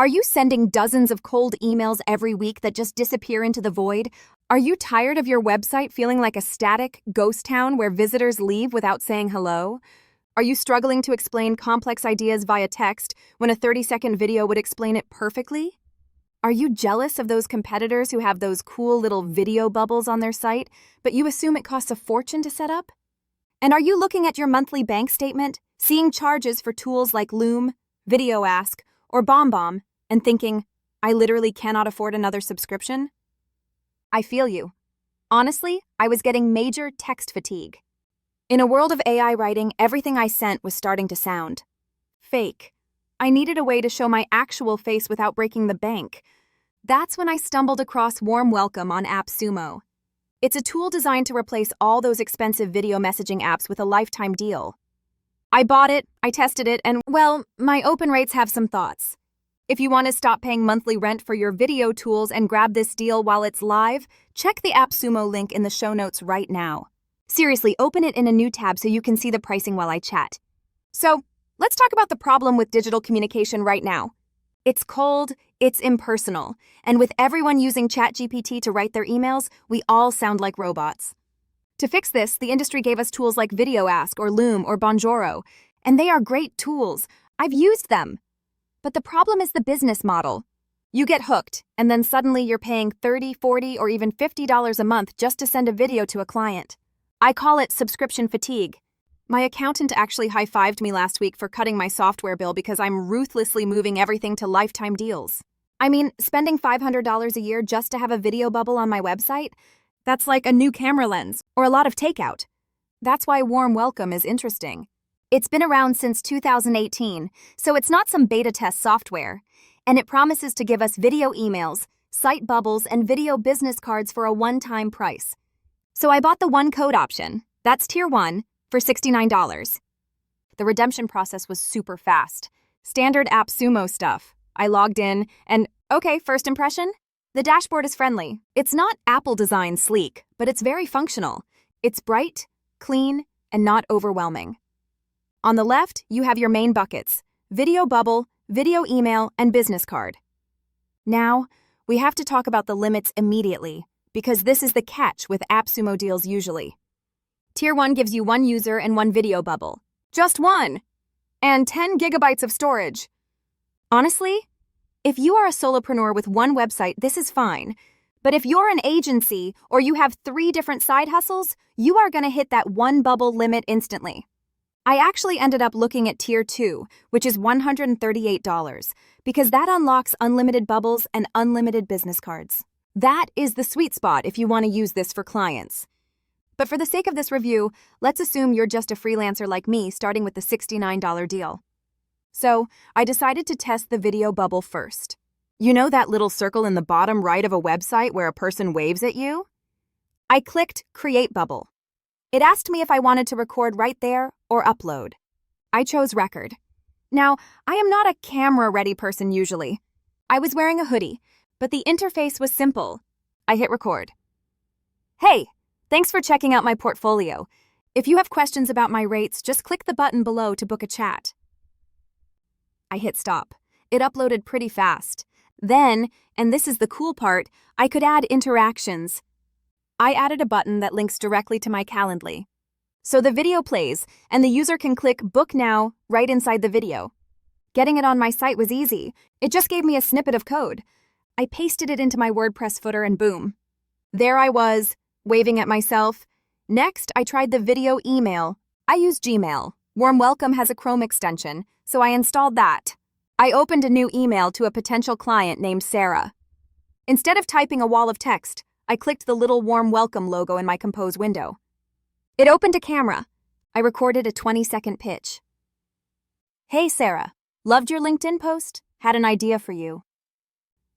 Are you sending dozens of cold emails every week that just disappear into the void? Are you tired of your website feeling like a static ghost town where visitors leave without saying hello? Are you struggling to explain complex ideas via text when a 30-second video would explain it perfectly? Are you jealous of those competitors who have those cool little video bubbles on their site, but you assume it costs a fortune to set up? And are you looking at your monthly bank statement, seeing charges for tools like Loom, VideoAsk, or BombBomb, and thinking, I literally cannot afford another subscription? I feel you. Honestly, I was getting major text fatigue. In a world of AI writing, everything I sent was starting to sound fake. I needed a way to show my actual face without breaking the bank. That's when I stumbled across Warm Welcome on AppSumo. It's a tool designed to replace all those expensive video messaging apps with a lifetime deal. I bought it, I tested it, and, well, my open rates have some thoughts. If you want to stop paying monthly rent for your video tools and grab this deal while it's live, check the AppSumo link in the show notes right now. Seriously, open it in a new tab so you can see the pricing while I chat. So, let's talk about the problem with digital communication right now. It's cold, it's impersonal, and with everyone using ChatGPT to write their emails, we all sound like robots. To fix this, the industry gave us tools like VideoAsk or Loom or Bonjoro, and they are great tools. I've used them. But the problem is the business model. You get hooked, and then suddenly you're paying $30, $40, or even $50 a month just to send a video to a client. I call it subscription fatigue. My accountant actually high-fived me last week for cutting my software bill because I'm ruthlessly moving everything to lifetime deals. I mean, spending $500 a year just to have a video bubble on my website? That's like a new camera lens or a lot of takeout. That's why Warm Welcome is interesting. It's been around since 2018, so it's not some beta test software. And it promises to give us video emails, site bubbles, and video business cards for a one-time price. So I bought the one code option, that's Tier 1, for $69. The redemption process was super fast. Standard AppSumo stuff. I logged in, and okay, first impression? The dashboard is friendly. It's not Apple design sleek, but it's very functional. It's bright, clean, and not overwhelming. On the left, you have your main buckets: video bubble, video email, and business card. Now, we have to talk about the limits immediately, because this is the catch with AppSumo deals usually. Tier 1 gives you one user and one video bubble. Just one! And 10 gigabytes of storage. Honestly, if you are a solopreneur with one website, this is fine. But if you're an agency or you have 3 different side hustles, you are going to hit that one bubble limit instantly. I actually ended up looking at Tier 2, which is $138, because that unlocks unlimited bubbles and unlimited business cards. That is the sweet spot if you want to use this for clients. But for the sake of this review, let's assume you're just a freelancer like me starting with the $69 deal. So, I decided to test the video bubble first. You know that little circle in the bottom right of a website where a person waves at you? I clicked Create Bubble. It asked me if I wanted to record right there or upload. I chose record. Now, I am not a camera-ready person usually. I was wearing a hoodie, but the interface was simple. I hit record. Hey, thanks for checking out my portfolio. If you have questions about my rates, just click the button below to book a chat. I hit stop. It uploaded pretty fast. Then, and this is the cool part, I could add interactions. I added a button that links directly to my Calendly. So the video plays, and the user can click Book Now right inside the video. Getting it on my site was easy. It just gave me a snippet of code. I pasted it into my WordPress footer and boom. There I was, waving at myself. Next, I tried the video email. I use Gmail. Warm Welcome has a Chrome extension, so I installed that. I opened a new email to a potential client named Sarah. Instead of typing a wall of text, I clicked the little Warm Welcome logo in my Compose window. It opened a camera. I recorded a 20-second pitch. Hey Sarah, loved your LinkedIn post? Had an idea for you.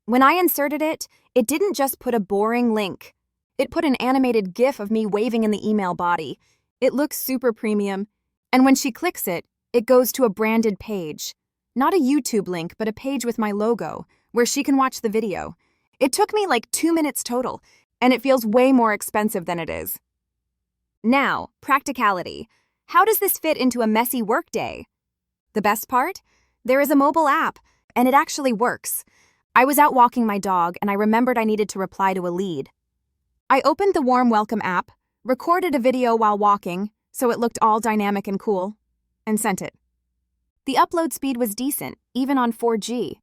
When I inserted it, it didn't just put a boring link. It put an animated GIF of me waving in the email body. It looks super premium. And when she clicks it, it goes to a branded page. Not a YouTube link, but a page with my logo, where she can watch the video. It took me like 2 minutes total, and it feels way more expensive than it is. Now, practicality. How does this fit into a messy workday? The best part? There is a mobile app. and it actually works. I was out walking my dog, and I remembered I needed to reply to a lead. I opened the Warm Welcome app, recorded a video while walking, so it looked all dynamic and cool, and sent it. The upload speed was decent, even on 4G.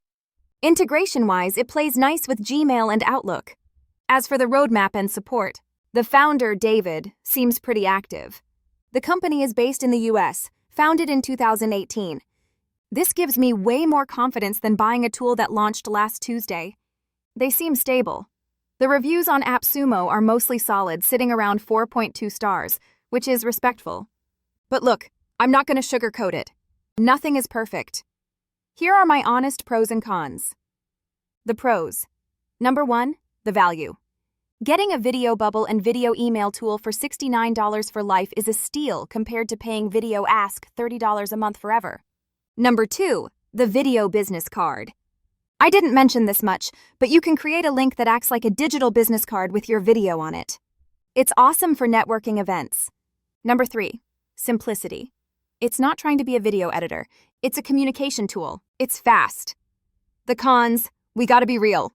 Integration-wise, it plays nice with Gmail and Outlook. As for the roadmap and support, the founder, David, seems pretty active. The company is based in the US, founded in 2018. This gives me way more confidence than buying a tool that launched last Tuesday. They seem stable. The reviews on AppSumo are mostly solid, sitting around 4.2 stars, which is respectful. But look, I'm not going to sugarcoat it. Nothing is perfect. Here are my honest pros and cons. The pros. Number 1, the value. Getting a video bubble and video email tool for $69 for life is a steal compared to paying VideoAsk $30 a month forever. Number 2, the video business card. I didn't mention this much, but you can create a link that acts like a digital business card with your video on it. It's awesome for networking events. Number 3, simplicity. It's not trying to be a video editor. It's a communication tool. It's fast. The cons, we gotta be real.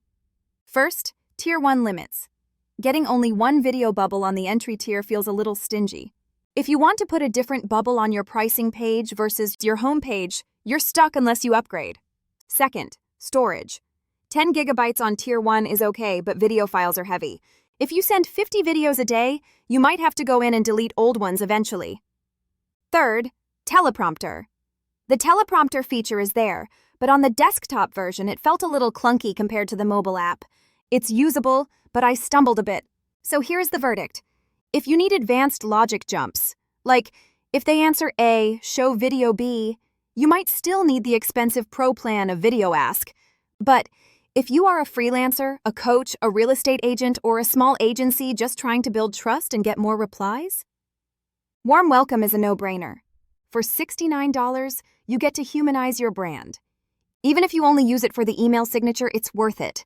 First, Tier 1 limits. Getting only one video bubble on the entry tier feels a little stingy. If you want to put a different bubble on your pricing page versus your home page, you're stuck unless you upgrade. Second, storage. 10 gigabytes on Tier 1 is okay, but video files are heavy. If you send 50 videos a day, you might have to go in and delete old ones eventually. Third, teleprompter. The teleprompter feature is there, but on the desktop version it felt a little clunky compared to the mobile app. It's usable, but I stumbled a bit. So here's the verdict. If you need advanced logic jumps, like if they answer A, show video B, you might still need the expensive pro plan of VideoAsk. But if you are a freelancer, a coach, a real estate agent, or a small agency just trying to build trust and get more replies, Warm Welcome is a no-brainer. For $69, you get to humanize your brand. Even if you only use it for the email signature, it's worth it.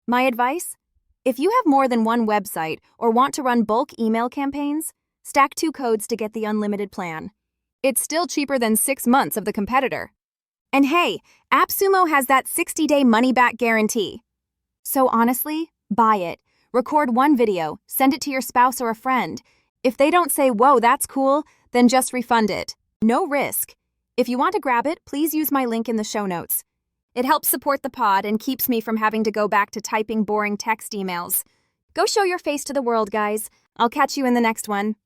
My advice? If you have more than one website or want to run bulk email campaigns, stack 2 codes to get the unlimited plan. It's still cheaper than 6 months of the competitor. And hey, AppSumo has that 60-day money-back guarantee. So honestly, buy it. Record one video, send it to your spouse or a friend. If they don't say, whoa, that's cool, then just refund it. No risk. If you want to grab it, please use my link in the show notes. It helps support the pod and keeps me from having to go back to typing boring text emails. Go show your face to the world, guys. I'll catch you in the next one.